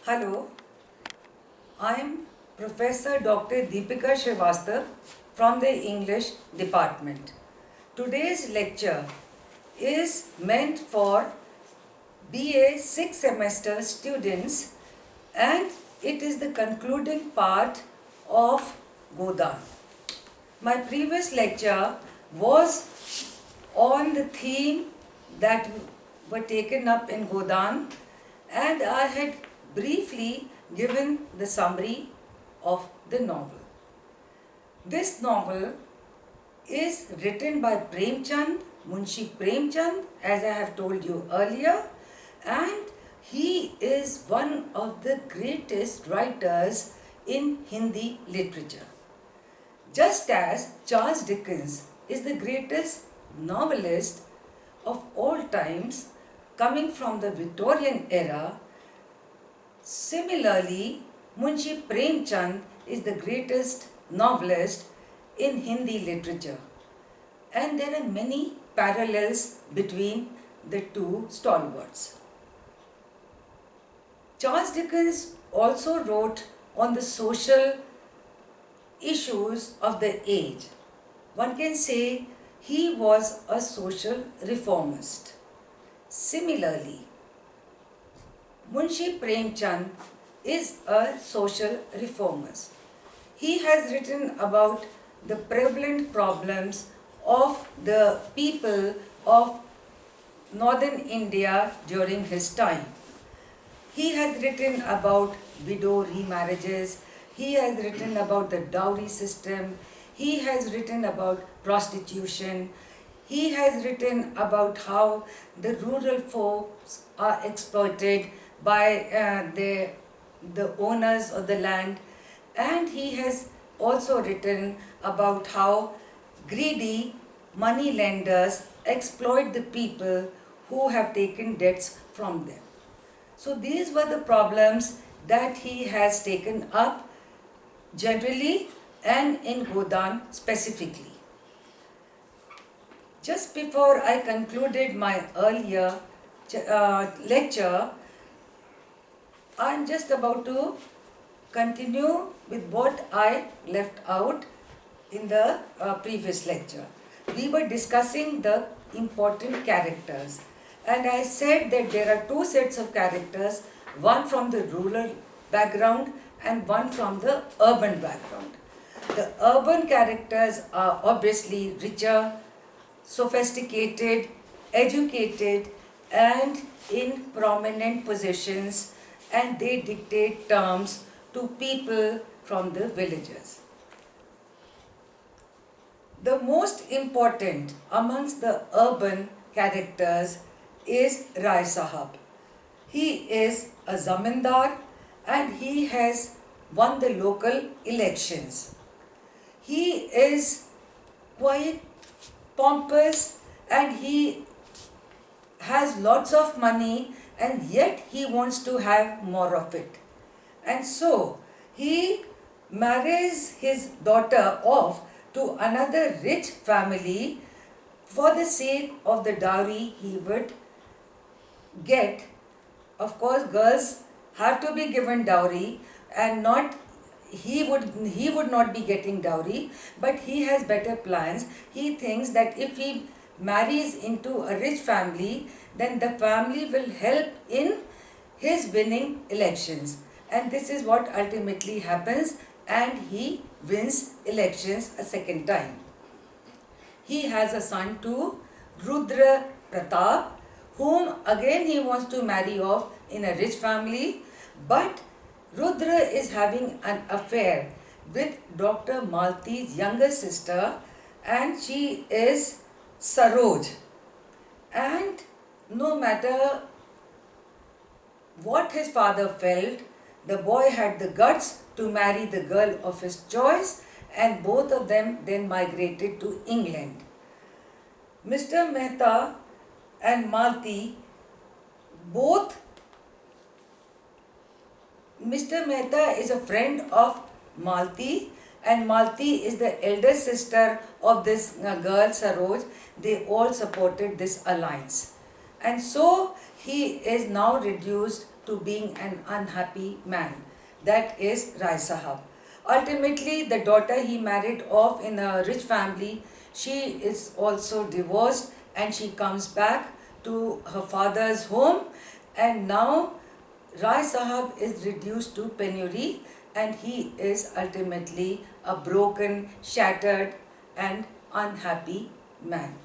Hello, I am Professor Dr. Deepika Srivastav from the English department. Today's lecture is meant for BA 6 semester students and it is the concluding part of Godan. My previous lecture was on the theme that were taken up in Godan, and I had briefly given the summary of the novel. This novel is written by Premchand, Munshi Premchand, as I have told you earlier, and he is one of the greatest writers in Hindi literature. Just as Charles Dickens is the greatest novelist of all times coming from the Victorian era, similarly Munshi Premchand is the greatest novelist in Hindi literature. And there are many parallels between the two stalwarts. Charles Dickens also wrote on the social issues of the age. One can say he was a social reformist. Similarly, Munshi Premchand is a social reformist. He has written about the prevalent problems of the people of northern India during his time. He has written about widow remarriages. He has written about the dowry system. He has written about prostitution. He has written about how the rural folks are exploited by the owners of the land. And he has also written about how greedy money lenders exploit the people who have taken debts from them. So these were the problems that he has taken up generally and in Godan specifically. Just before I concluded my earlier lecture, I am just about to continue with what I left out in the previous lecture. We were discussing the important characters, and I said that there are two sets of characters, one from the rural background and one from the urban background. The urban characters are obviously richer, sophisticated, educated, and in prominent positions, and they dictate terms to people from the villages. The most important amongst the urban characters is Rai Sahab. He is a zamindar and he has won the local elections. He is quite pompous and he has lots of money, and yet he wants to have more of it. And so he marries his daughter off to another rich family for the sake of the dowry he would get. Of course, girls have to be given dowry, and not he would not be getting dowry, but he has better plans. He thinks that if he marries into a rich family, then the family will help in his winning elections. And this is what ultimately happens, and he wins elections a second time. He has a son too, Rudra Pratap, whom again he wants to marry off in a rich family, but Rudra is having an affair with Dr. Malti's younger sister, and she is Saroj. And no matter what his father felt, the boy had the guts to marry the girl of his choice, and both of them then migrated to England. Mr. Mehta and Malti both. Mr. Mehta is a friend of Malti, and Malti is the elder sister of this girl Saroj. They all supported this alliance. And so he is now reduced to being an unhappy man. That is Rai Sahab. Ultimately, the daughter he married off in a rich family, she is also divorced and she comes back to her father's home, and now Rai Sahab is reduced to penury and he is ultimately a broken, shattered, and unhappy man.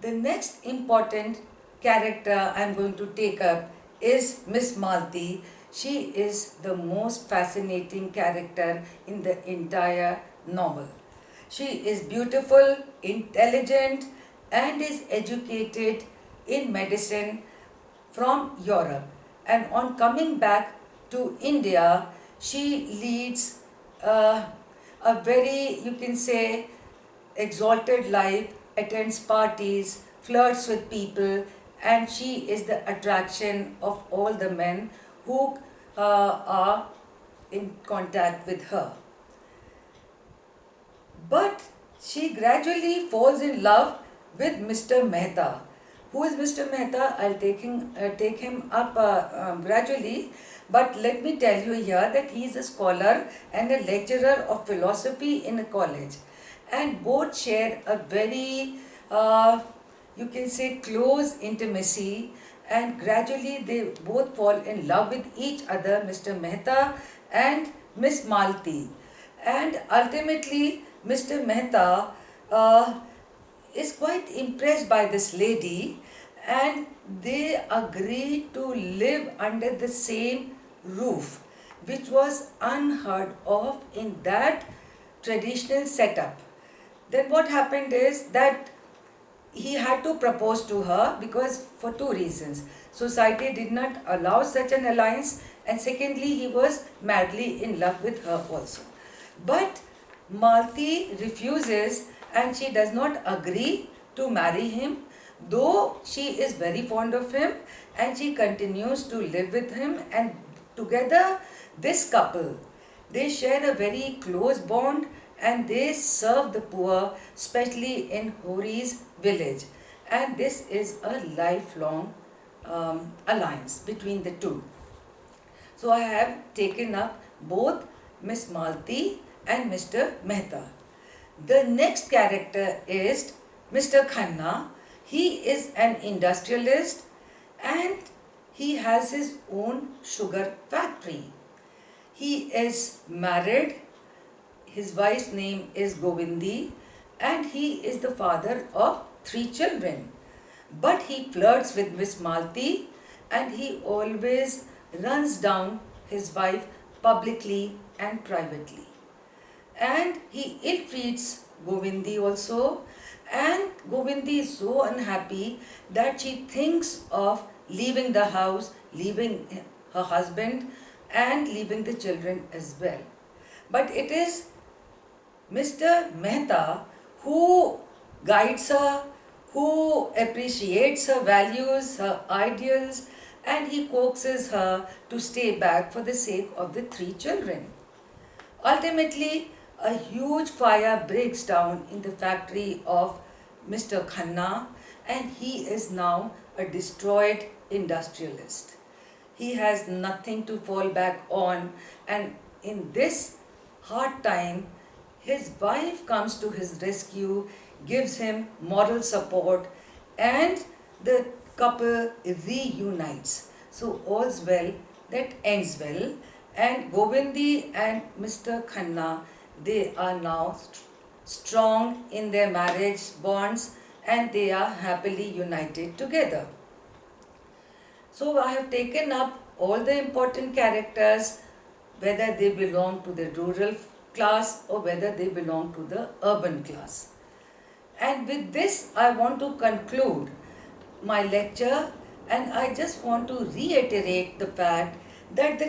The next important character I'm going to take up is Miss Malti. She is the most fascinating character in the entire novel. She is beautiful, intelligent, and is educated in medicine from Europe. And on coming back to India, she leads uh, a very, you can say, exalted life, attends parties, flirts with people, and she is the attraction of all the men who are in contact with her. But she gradually falls in love with Mr. Mehta. Who is Mr. Mehta? I'll take him up gradually. But let me tell you here that he is a scholar and a lecturer of philosophy in a college. And both share a very, you can say, close intimacy. And gradually they both fall in love with each other, Mr. Mehta and Miss Malti. And ultimately, Mr. Mehta is quite impressed by this lady, and they agree to live under the same roof, which was unheard of in that traditional setup. Then what happened is that he had to propose to her because for two reasons. Society did not allow such an alliance, and secondly, he was madly in love with her also. But Malti refuses and she does not agree to marry him, though she is very fond of him and she continues to live with him, and together this couple, they share a very close bond and they serve the poor, especially in Hori's village. And this is a lifelong alliance between the two. So I have taken up both Miss Malti and Mr. Mehta. The next character is Mr. Khanna. He is an industrialist and he has his own sugar factory. He is married. His wife's name is Govindi and he is the father of 3 children. But he flirts with Miss Malti and he always runs down his wife publicly and privately. And he ill treats Govindi also, and Govindi is so unhappy that she thinks of leaving the house, leaving her husband and leaving the children as well. But it is Mr. Mehta who guides her, who appreciates her values, her ideals, and he coaxes her to stay back for the sake of the 3 children. Ultimately, a huge fire breaks down in the factory of Mr. Khanna and he is now a destroyed industrialist. He has nothing to fall back on, and in this hard time, his wife comes to his rescue, gives him moral support, and the couple reunites. So all's well that ends well, and Govindi and Mr. Khanna, they are now strong in their marriage bonds and they are happily united together. So I have taken up all the important characters, whether they belong to the rural class or whether they belong to the urban class. And with this, I want to conclude my lecture, and I just want to reiterate the fact that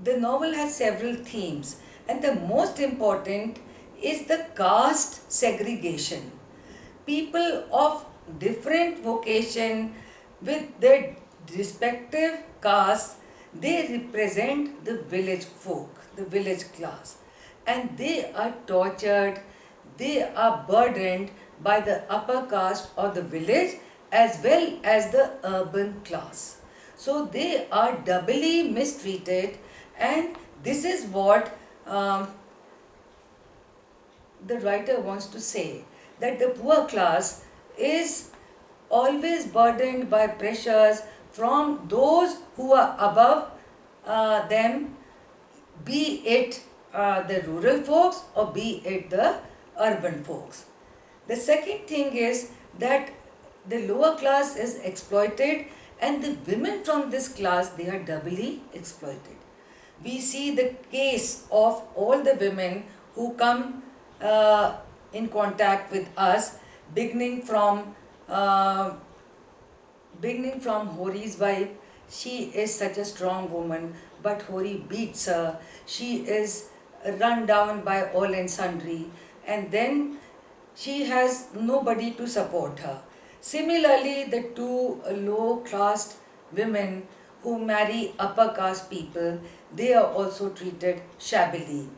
the novel has several themes, and the most important is the caste segregation. People of different vocation with their respective castes, they represent the village folk, the village class, and they are tortured, they are burdened by the upper caste of the village as well as the urban class. So they are doubly mistreated, and this is what the writer wants to say, that the poor class is always burdened by pressures from those who are above them, be it the rural folks or be it the urban folks. The second thing is that the lower class is exploited, and the women from this class, they are doubly exploited. We see the case of all the women who come in contact with us, beginning from uh, Hori's wife. She is such a strong woman, but Hori beats her. She is run down by all and sundry, and then she has nobody to support her. Similarly, the two low caste women who marry upper caste people, they are also treated shabbily.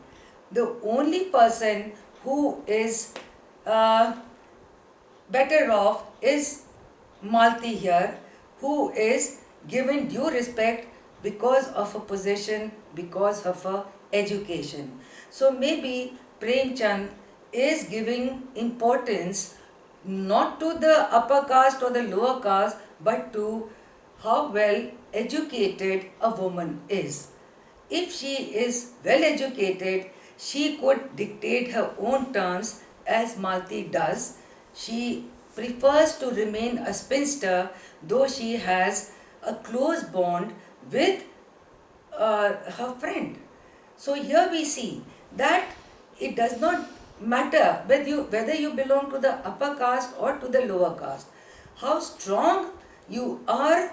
The only person who is uh, better off is Malti here, who is given due respect because of her position, because of her education. So maybe Premchand is giving importance not to the upper caste or the lower caste, but to how well educated a woman is. If she is well educated, she could dictate her own terms as Malti does. She prefers to remain a spinster, though she has a close bond with her friend. So here we see that it does not matter whether you belong to the upper caste or to the lower caste. How strong you are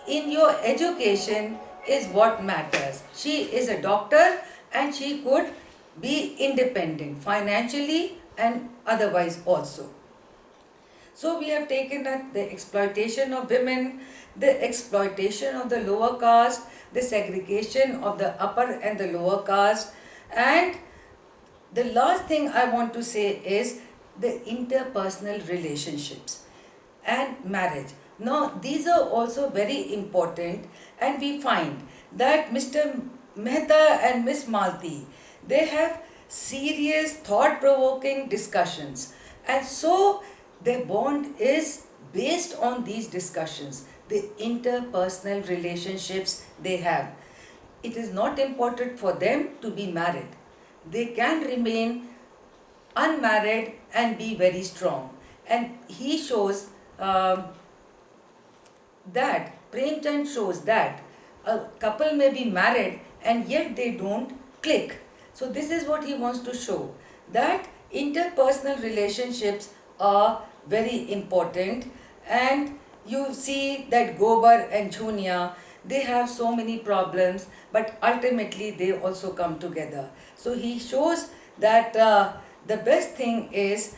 in your education is what matters. She is a doctor and she could be independent financially and otherwise also. So we have taken up the exploitation of women, the exploitation of the lower caste, the segregation of the upper and the lower caste, and the last thing I want to say is the interpersonal relationships and marriage. Now, these are also very important, and we find that Mr. Mehta and Miss Malti, they have serious, thought-provoking discussions, and so their bond is based on these discussions, the interpersonal relationships they have. It is not important for them to be married. They can remain unmarried and be very strong. And he shows that, Premchand shows that a couple may be married and yet they don't click. So this is what he wants to show, that interpersonal relationships are very important. And you see that Gobar and Jhunia, they have so many problems, but ultimately they also come together. So he shows that the best thing is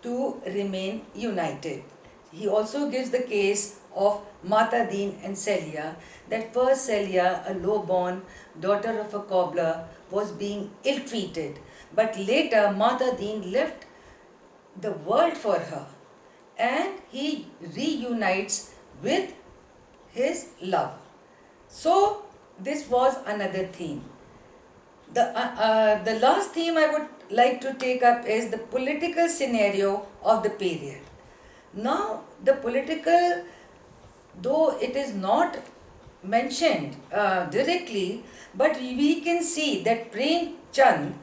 to remain united. He also gives the case of Mata Deen and Celia, that first Celia, a low-born daughter of a cobbler, was being ill-treated, but later Mata Deen left the world for her, and he reunites with his love. So this was another theme. The last theme I would like to take up is the political scenario of the period. Now, the political, though it is not mentioned directly, but we can see that Prem Chand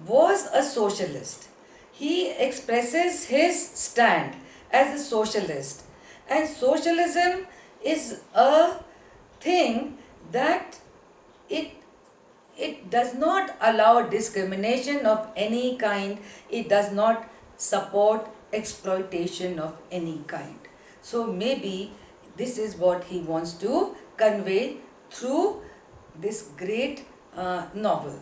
was a socialist. He expresses his stand as a socialist, and socialism is a thing that it does not allow discrimination of any kind. It does not support exploitation of any kind. So maybe this is what he wants to convey through this great novel.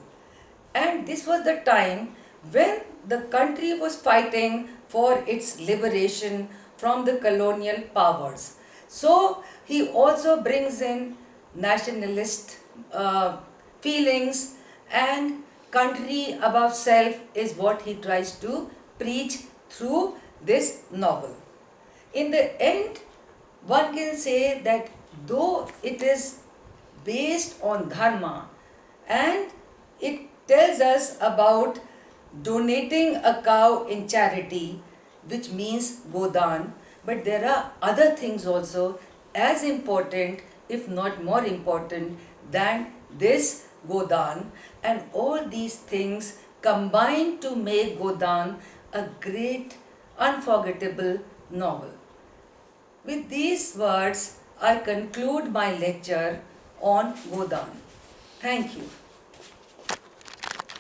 And this was the time when the country was fighting for its liberation from the colonial powers. So he also brings in nationalist feelings, and country above self is what he tries to preach through this novel. In the end, one can say that though it is based on dharma and it tells us about donating a cow in charity, which means godan, but there are other things also as important, if not more important, than this godan, and all these things combine to make godan a great, unforgettable novel. With these words, I conclude my lecture on Godan. Thank you.